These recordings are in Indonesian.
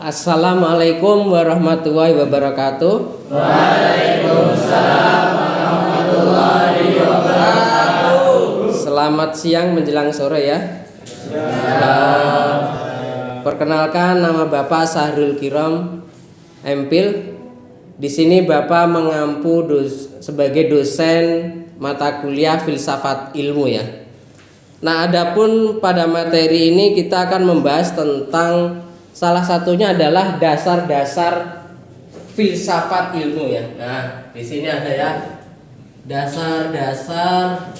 Assalamualaikum warahmatullahi wabarakatuh. Waalaikumsalam warahmatullahi wabarakatuh. Selamat siang menjelang sore ya. Perkenalkan, nama Bapak Sahrul Kirom Empil. Di sini Bapak mengampu sebagai dosen mata kuliah filsafat ilmu ya. Nah, adapun pada materi ini kita akan membahas tentang salah satunya adalah dasar-dasar filsafat ilmu ya. Nah, di sini ada ya dasar-dasar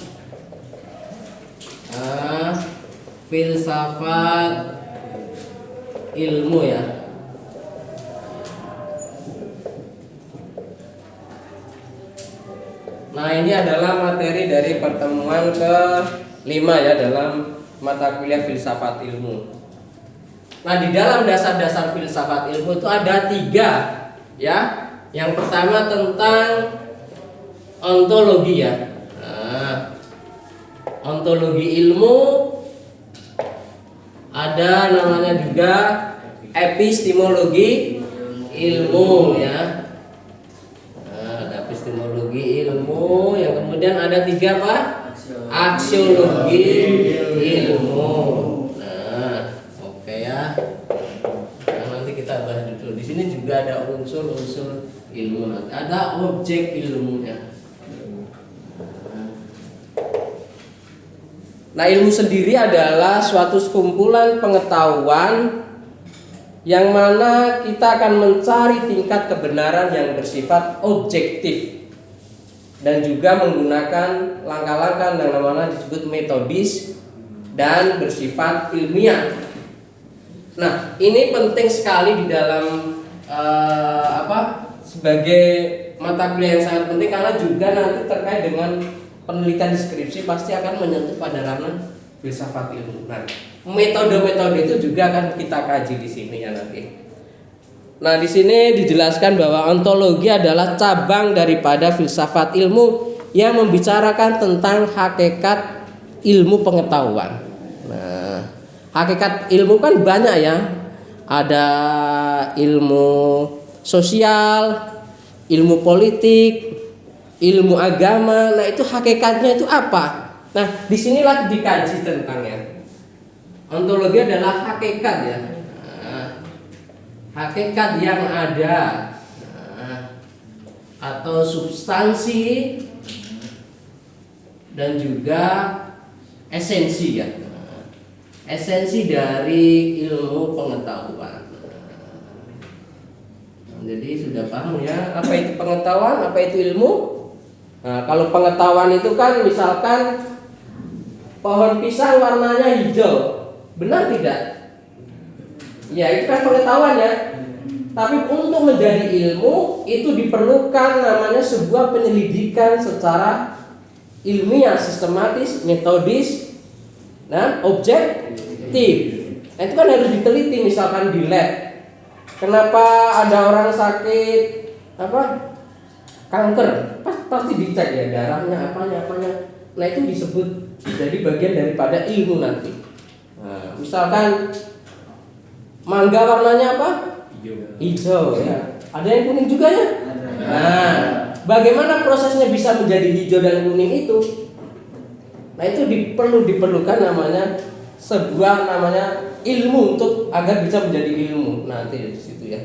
filsafat ilmu ya. Nah, ini adalah materi dari pertemuan ke-5 ya dalam mata kuliah filsafat ilmu. Nah, di dalam dasar-dasar filsafat ilmu itu ada 3 ya. Yang pertama tentang ontologi ya. Nah, ontologi ilmu, ada namanya juga epistemologi ilmu ya. Epistemologi ilmu, yang kemudian ada 3 apa? Aksiologi ilmu. Nah, oke ya. Nah, nanti kita bahas dulu. Di sini juga ada unsur-unsur ilmu, nanti ada objek ilmunya. Nah, ilmu sendiri adalah suatu kumpulan pengetahuan yang mana kita akan mencari tingkat kebenaran yang bersifat objektif dan juga menggunakan langkah-langkah yang namanya disebut metodis dan bersifat ilmiah. Nah, ini penting sekali di dalam sebagai mata kuliah yang sangat penting, karena juga nanti terkait dengan penelitian skripsi pasti akan menyentuh pada ranah filsafat ilmu. Nah, metode-metode itu juga akan kita kaji di sini ya nanti. Nah, di sini dijelaskan bahwa ontologi adalah cabang daripada filsafat ilmu yang membicarakan tentang hakikat ilmu pengetahuan. Nah, hakikat ilmu kan banyak ya. Ada ilmu sosial, ilmu politik, ilmu agama. Nah, itu hakikatnya itu apa? Nah, disinilah dikaji tentangnya. Ontologi adalah hakikat ya, hakikat yang ada atau substansi dan juga esensi ya, esensi dari ilmu pengetahuan. Jadi sudah paham ya apa itu pengetahuan, apa itu ilmu. Nah, kalau pengetahuan itu kan misalkan pohon pisang warnanya hijau, benar tidak? Ya, itu kan pengetahuan ya. Tapi untuk menjadi ilmu itu diperlukan namanya sebuah penyelidikan secara ilmiah, sistematis, metodis, nah objektif. Nah, itu kan harus diteliti, misalkan di lab. Kenapa ada orang sakit kanker? Pasti dicek ya darahnya, apanya. Nah, itu disebut jadi bagian daripada ilmu nanti. Nah, misalkan mangga warnanya apa? Hijau ya. Ada yang kuning juga ya? Nah, bagaimana prosesnya bisa menjadi hijau dan kuning itu? Nah, itu diperlukan namanya sebuah namanya ilmu untuk agar bisa menjadi ilmu nanti di situ ya.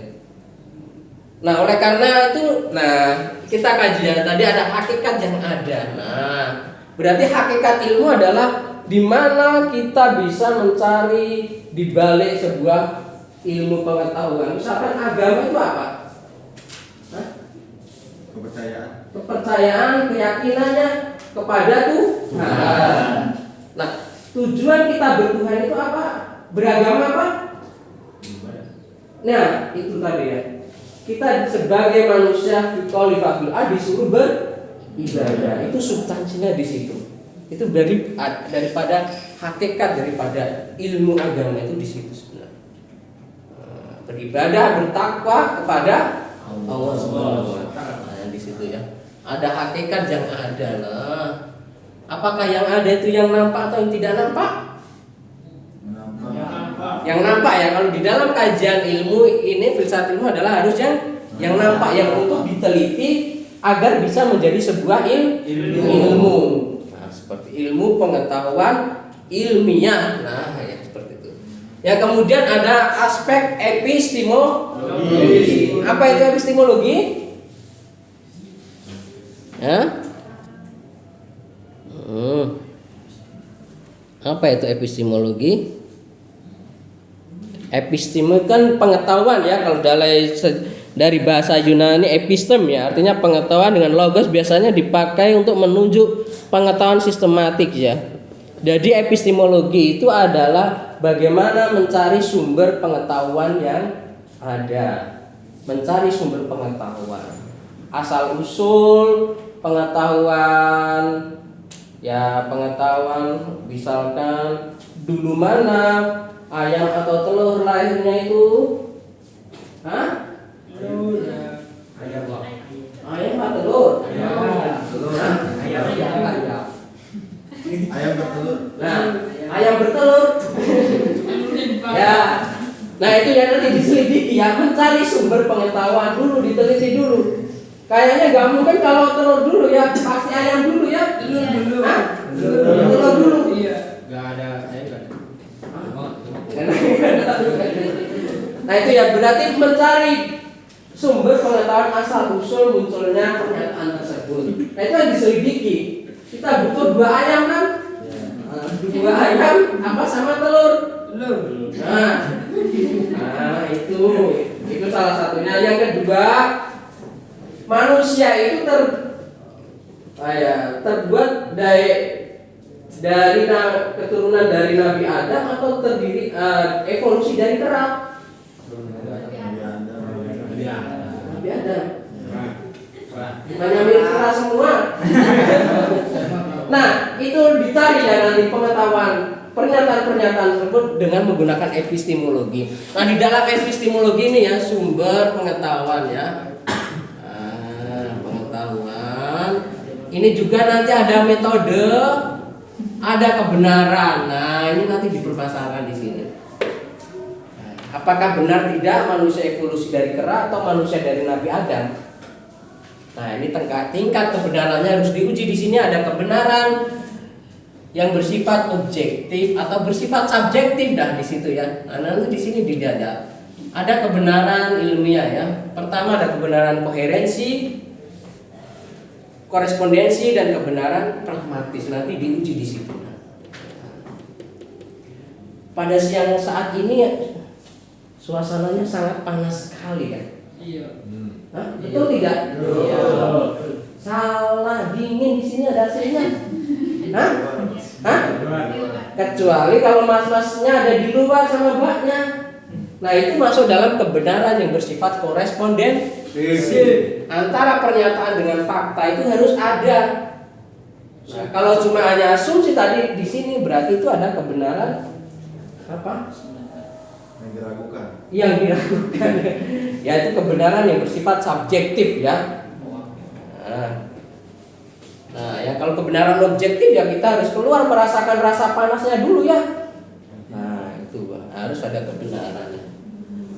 Nah, oleh karena itu, kita kaji ya, tadi ada hakikat yang ada. Nah, berarti hakikat ilmu adalah di mana kita bisa mencari di balik sebuah ilmu pengetahuan. Misalkan agama itu apa? Kepercayaan, keyakinannya kepada Tuhan. Nah, tujuan kita bertuhan itu apa? Beragama apa? Nah, itu tadi ya. Kita sebagai manusia disuruh beribadah. Itu substansinya di situ. Itu daripada hakikat daripada ilmu agama itu di situ sebenarnya. Beribadah, bertakwa kepada Allah Subhanahu wa taala di situ ya. Ada hakikat yang ada. Nah, apakah yang ada itu yang nampak atau yang tidak nampak? Yang nampak ya, kalau di dalam kajian ilmu ini, filsafat ilmu adalah harus yang nampak, yang untuk diteliti agar bisa menjadi sebuah ilmu. Nah, seperti ilmu pengetahuan ilmiah. Nah, ya seperti itu. Ya, kemudian ada aspek epistemologi. Apa itu epistemologi? Ya? Apa itu epistemologi? Episteme kan pengetahuan ya, kalau dari bahasa Yunani epistem ya, artinya pengetahuan dengan logos biasanya dipakai untuk menunjuk pengetahuan sistematik ya. Jadi epistemologi itu adalah bagaimana mencari sumber pengetahuan yang ada, mencari sumber pengetahuan, asal usul pengetahuan ya, pengetahuan misalkan dulu mana ayam atau telur lahirnya itu, hah? Ayam atau telur? Ayam bertelur. Nah, ayam bertelur. Ya. Nah, itu yang nanti diselidiki ya, mencari sumber pengetahuan dulu, diteliti dulu. Kayaknya gak mungkin kalau telur dulu ya, pasti ayam dulu ya. Telur dulu. Iya. Gak ada, saya gak ada. Nah, itu ya berarti mencari sumber pengetahuan asal usul munculnya pernyataan tersebut. Nah, itu yang diselidiki. Kita butuh 2 ayam kan? 2 ayam apa sama telur? Nah, itu salah satunya. Yang kedua, manusia itu terbuat dari keturunan dari Nabi Adam atau terdiri evolusi dari kera? Nabi Adam. Bukannya milik kera semua. Nah, itu dicari ya nanti pengetahuan pernyataan-pernyataan tersebut dengan menggunakan epistemologi. Nah, di dalam epistemologi ini ya sumber pengetahuan ya. Pengetahuan. Ini juga nanti ada metode, ada kebenaran. Nah, ini nanti dipermasalahkan di sini. Apakah benar tidak manusia evolusi dari kera atau manusia dari Nabi Adam? Nah, ini tingkat kebenarannya harus diuji. Di sini ada kebenaran yang bersifat objektif atau bersifat subjektif dah di situ ya. Nah, nanti di sini dilihat ada kebenaran ilmiah ya. Pertama ada kebenaran koherensi, korespondensi dan kebenaran pragmatis. Nanti diuji di situ. Pada siang saat ini ya, suasananya sangat panas sekali ya. Iya. Hah? Betul tidak? Iya. Salah, dingin di sini ada AC-nya. Hah? Kecuali kalau mas-masnya ada di luar sama mbaknya. Nah, itu masuk dalam kebenaran yang bersifat korespondensi. Antara pernyataan dengan fakta itu harus ada. Nah, kalau cuma hanya asumsi tadi di sini berarti itu ada kebenaran apa? Yang diragukan. Ya, itu kebenaran yang bersifat subjektif ya. Nah, ya kalau kebenaran objektif ya kita harus keluar merasakan rasa panasnya dulu ya. Nah, itu harus ada kebenarannya.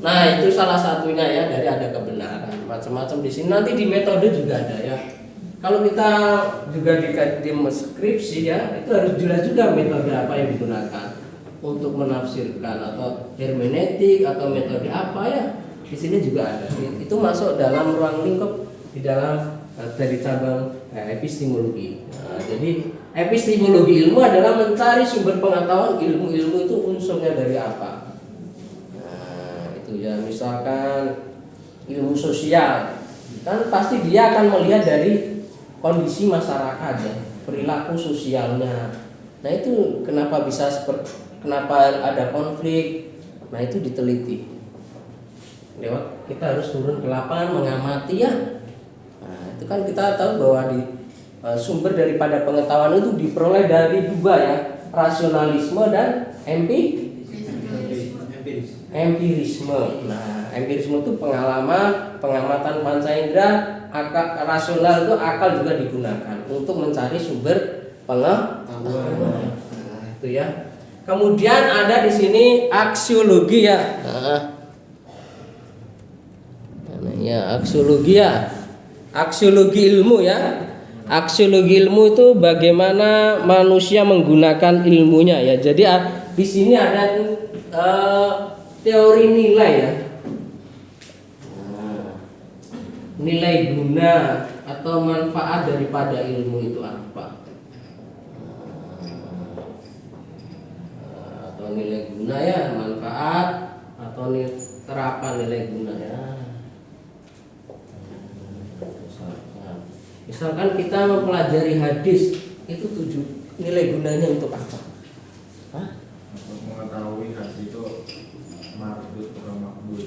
Nah, itu salah satunya ya, dari ada kebenaran. Macam-macam di sini nanti di metode juga ada ya. Kalau kita juga di skripsi ya, itu harus jelas juga metode apa yang digunakan untuk menafsirkan atau hermeneutik atau metode apa ya. Di sini juga ada. Itu masuk dalam ruang lingkup di dalam dari cabang epistemologi. Nah, jadi epistemologi ilmu adalah mencari sumber pengetahuan. Ilmu itu unsurnya dari apa? Nah, itu ya, misalkan ilmu sosial kan pasti dia akan melihat dari kondisi masyarakat ya, perilaku sosialnya. Nah, itu kenapa bisa kenapa ada konflik? Nah, itu diteliti. Lewat kita harus turun ke lapangan mengamati ya. Nah, itu kan kita tahu bahwa di sumber daripada pengetahuan itu diperoleh dari 2 ya, rasionalisme dan empirisme. Nah, empirisme itu pengalaman, pengamatan panca indera, rasional itu akal juga digunakan untuk mencari sumber pengetahuan. Nah, itu ya. Kemudian ada di sini aksiologi ya. Ya, aksiologi ya. Aksiologi ilmu ya. Aksiologi ilmu itu bagaimana manusia menggunakan ilmunya ya. Jadi di sini ada teori nilai ya. Nilai guna atau manfaat daripada ilmu itu apa? Atau nilai guna ya, manfaat atau terapan nilai guna ya. Misalkan kita mempelajari hadis, itu nilai gunanya untuk apa? Hah? Untuk mengetahui hadis itu mardud atau makbul.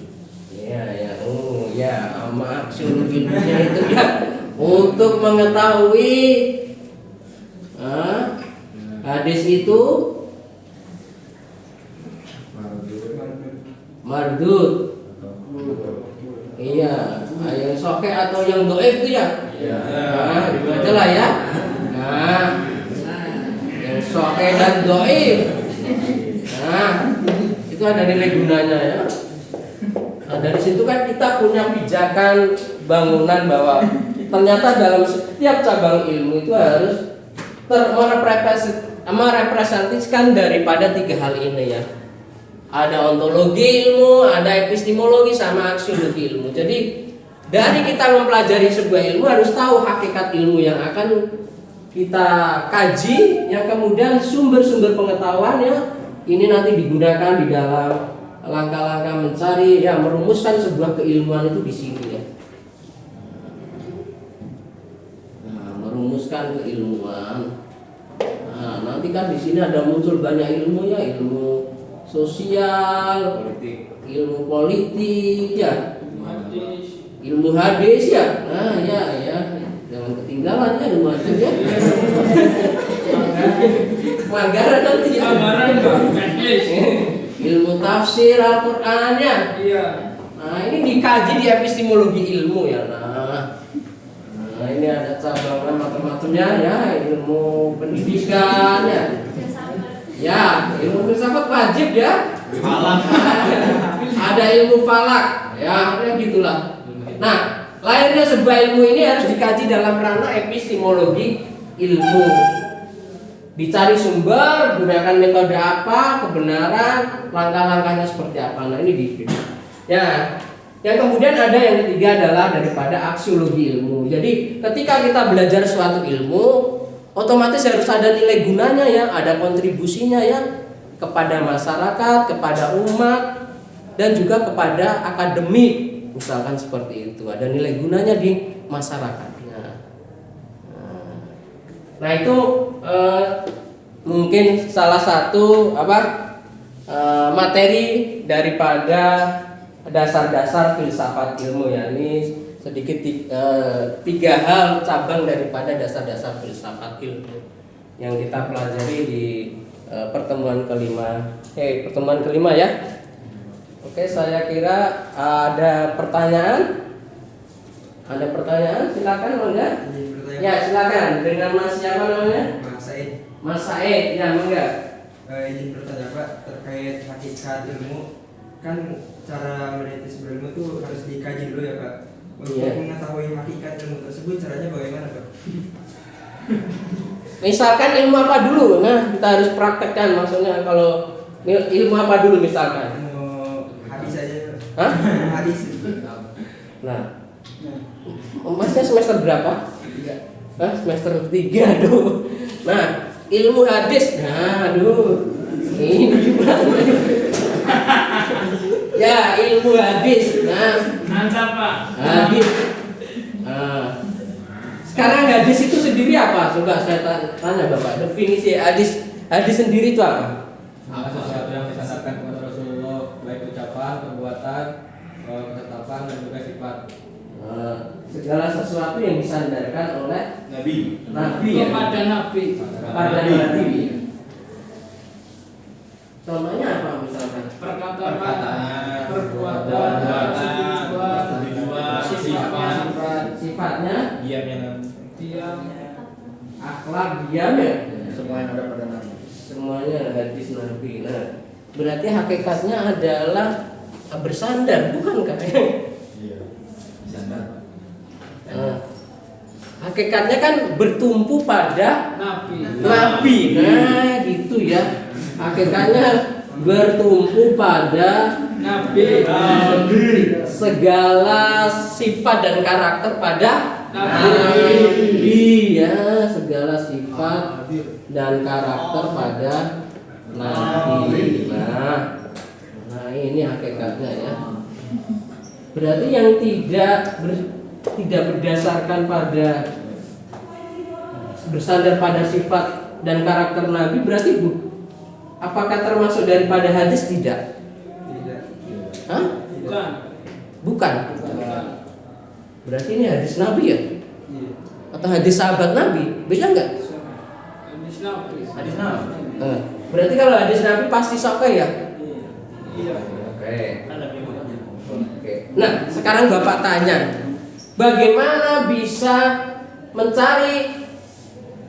Ya, maksudnya itu ya untuk mengetahui hadis itu mardud. Iya, yang sahih atau yang dhaif itu ya. Nah, dibaca lah ya. Nah, yang sahih dan dhaif. Nah, itu ada nilai gunanya ya. Nah, dari situ kan kita punya pijakan bangunan bahwa ternyata dalam setiap cabang ilmu itu harus merepresentasikan daripada tiga hal ini ya. Ada ontologi ilmu, ada epistemologi, sama aksiologi ilmu. Jadi dari kita mempelajari sebuah ilmu harus tahu hakikat ilmu yang akan kita kaji, yang kemudian sumber-sumber pengetahuannya ini nanti digunakan di dalam langkah-langkah mencari ya, merumuskan sebuah keilmuan itu di sini ya. Nah, merumuskan keilmuan. Nah, nanti kan di sini ada muncul banyak ilmu ya, ilmu sosial, ilmu politik ya, ilmu hadis ya. Nah ya, jangan ketinggalan ya ilmu hadis ya. Manggaran nanti ya. Ilmu tafsir Al-Qur'an ya. Nah ini dikaji di epistemologi ilmu ya. Nah ini ada cabang macam-macamnya ya, ilmu pendidikan ya. Ya, ilmu filsafat wajib ya. Falak. Ada ilmu falak, ya, gitulah. Nah, lahirnya sebuah ilmu ini harus dikaji dalam ranah epistemologi ilmu. Dicari sumber, gunakan metode apa, kebenaran, langkah-langkahnya seperti apa. Nah, ini di. Ya, yang kemudian ada yang ketiga adalah daripada aksiologi ilmu. Jadi, ketika kita belajar suatu ilmu, otomatis harus ada nilai gunanya ya, ada kontribusinya ya kepada masyarakat, kepada umat, dan juga kepada akademik, misalkan seperti itu. Ada nilai gunanya di masyarakatnya. Nah itu mungkin salah satu materi daripada dasar-dasar filsafat ilmu ya. Ini sedikit tiga hal cabang daripada dasar-dasar filsafat ilmu yang kita pelajari di pertemuan kelima ya. Oke, saya kira ada pertanyaan. Ada pertanyaan? Silakan, Mangga. Ya, silakan. Dengan Mas siapa namanya? Mas Said. Mas Said, ya, Mangga. Izin bertanya Pak terkait hakikat ilmu. Kan cara meneliti sebuah ilmu itu harus dikaji dulu ya Pak. Untuk mengetahui hakikat ilmu tersebut caranya bagaimana Pak? Misalkan ilmu apa dulu? Nah, kita harus praktekkan. Maksudnya kalau ilmu apa dulu misalkan? Hadis aja. Hah? Hadis. Nah, Masnya semester berapa? 3. Hah? Semester 3, aduh. Nah, ilmu hadis. Nah, aduh. Ini gimana? Ya, ilmu hadis. Nah, Mantap Pak. hadis. Nah, sekarang hadis itu sendiri apa? Coba saya tanya Bapak. Definisi hadis sendiri itu apa? Sesuatu yang disandarkan kepada Rasulullah, baik ucapan, perbuatan, ketetapan dan juga sifat. Segala sesuatu yang disandarkan oleh Nabi. ya? Kepada Nabi. Kepada Nabi. Contohnya apa misalkan? Perkataan, perbuatan, tujuan, Sifatnya, Diam yang diam, akhlak, diam ya. semua yang ada pada Nabi. semuanya hadis Nabi. Nah, berarti hakikatnya adalah bersandar, bukankah? Iya. Bersandar. Nah, hakikatnya kan bertumpu pada Nabi. Nabi. Nah, gitu ya. Hakikatnya bertumpu pada Nabi. segala sifat dan karakter pada Nabi. ya, segala sifat dan karakter pada Nabi. Nah ini hakikatnya ya. Berarti yang tidak berdasarkan pada bersandar pada sifat dan karakter Nabi berarti apakah termasuk daripada hadis? Tidak. Tidak. Hah? Bukan. Bukan. Bukan. Berarti ini hadis Nabi ya? Iya. Atau hadis sahabat Nabi? Beda nggak? Hadis Nabi. Hadis Nabi. Berarti kalau hadis Nabi pasti sahih ya? Iya. Oke. Oke. Nah, sekarang Bapak tanya, bagaimana bisa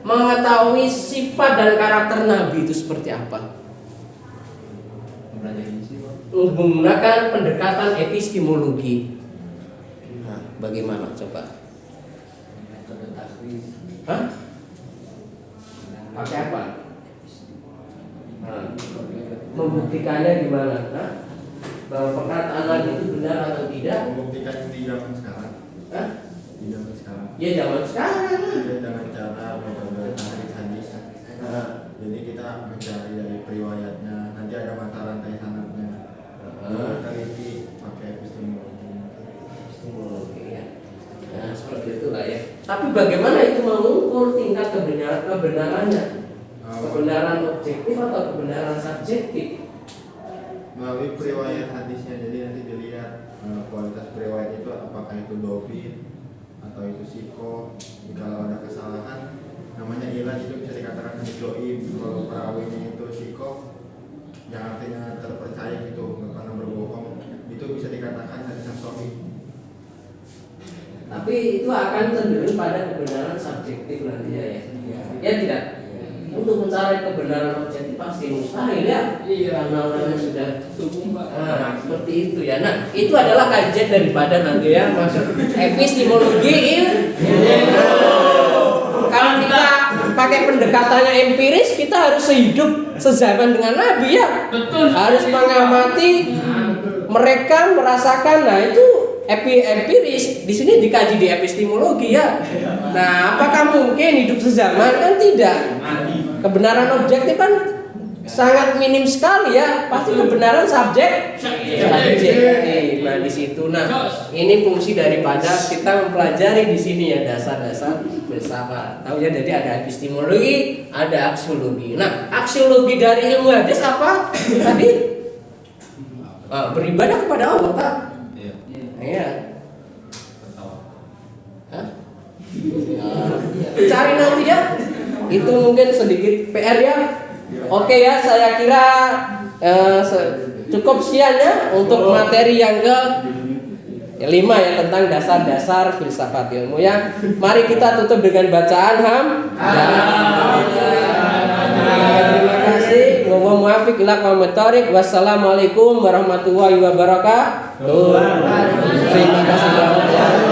mengetahui sifat dan karakter Nabi itu seperti apa? Menggunakan pendekatan epistemologi. Nah, bagaimana coba? Hah? Pakai apa? Nah, membuktikannya gimana? Hah? Bahwa perkataan Nabi itu benar atau tidak? Membuktikan di zaman sekarang. Hah? Di zaman sekarang. Ya zaman sekarang. Ya, dengan cara beberapa hadis. Nah, Jadi kita mencari dari periwayatnya. Nanti ada mata rantai sanadnya. Teliti pakai epistemologi. epistemologi ya. Nah, seperti itulah ya. Tapi bagaimana itu mengukur tingkat kebenarannya? Kebenaran objektif atau kebenaran subjektif? Melalui periwayat hadisnya. Jadi nanti dilihat kualitas periwayat itu apakah itu dobit atau itu siko. Jika ada kesalahan namanya ilah itu bisa dikatakan hadis doib. Kalau perawinya itu siko yang artinya terpercaya gitu, nggak pernah berbohong, itu bisa dikatakan hadis yang sahih. Tapi itu akan cenderung pada kebenaran subjektif nantinya ya. Ya tidak. Untuk mencari kebenaran objektif pasti mustahil ya. Iya. Karena orangnya sudah Tubuh Mbak. seperti itu ya. Nah, itu adalah kajian daripada nanti ya masuk epistemologi Kalau kita pakai pendekatannya empiris, kita harus sehidup sezaman dengan Nabi ya. Betul. Harus mengamati mereka merasakan. Nah, itu empiris. Di sini dikaji di epistemologi ya. Nah, apakah mungkin hidup sezaman? Kan tidak. Kebenaran objektif kan sangat minim sekali ya. Pasti kebenaran subjektif. Nah, di situ. Nah, ini fungsi daripada kita mempelajari di sini ya dasar-dasar filsafat. Tahu ya, jadi ada epistemologi, ada aksiologi. Nah, aksiologi dari ilmu hadis apa? Tadi beribadah kepada Allah, tak? Iya. Iya. Ketawa. Hah? Cari nanti ya. Itu mungkin sedikit PR ya. Oke ya, saya kira cukup sekian ya untuk materi yang ke-5 ya tentang dasar-dasar filsafat ilmu ya. Mari kita tutup dengan bacaan terima kasih. Wa muwaffiq ila aqwamit thoriq. Wassalamualaikum warahmatullahi wabarakatuh. Terima kasih banyak.